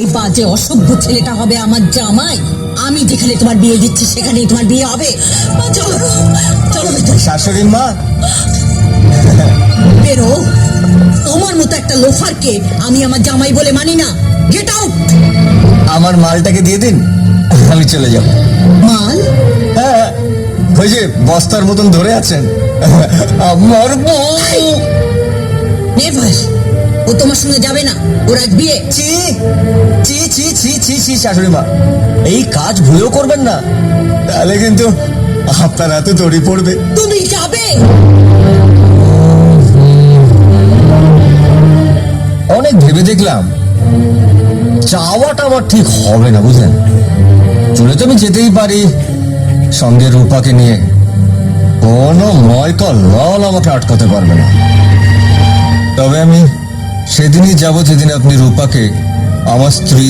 এই বাজে অসভ্য ছেলেটা হবে আমার জামাই। আমি যেখানে তোমার বিয়ে দিচ্ছি সেখানেই তোমার বিয়ে হবে। চলো চলো ভেতরে। শাশুড়ি মা, বেরো। তোমার মতো একটা লোফারকে আমি আমার জামাই বলে মানি না। Get out. আমার মালটাকে দিয়ে দিন, আমি চলে যাব। মাল? হ্যাঁ, ওই যে বস্তার মতন ধরে আছেন, আমার বউ। নেভার। ও তোমার সঙ্গে যাবে না, ওর আজ বিয়ে। ছি ছি ছি ছি ছি ছি, শাশুড়ি মা এই কাজ ভুলেও করবেন না, তাহলে কিন্তু আপনার হাতে দড়ি পড়বে। তুমি যাবে? অনেক ভেবে দেখলাম চাওয়াটা আমার ঠিক হবে না, বুঝলেন। চলে তো আমি যেতেই পারি সঙ্গে রূপাকে নিয়ে, কোনো ময়কা লল আমাকে আটকাতে পারবে না। তবে আমি সেদিনই যাব যেদিন আপনি রূপাকে আমার স্ত্রী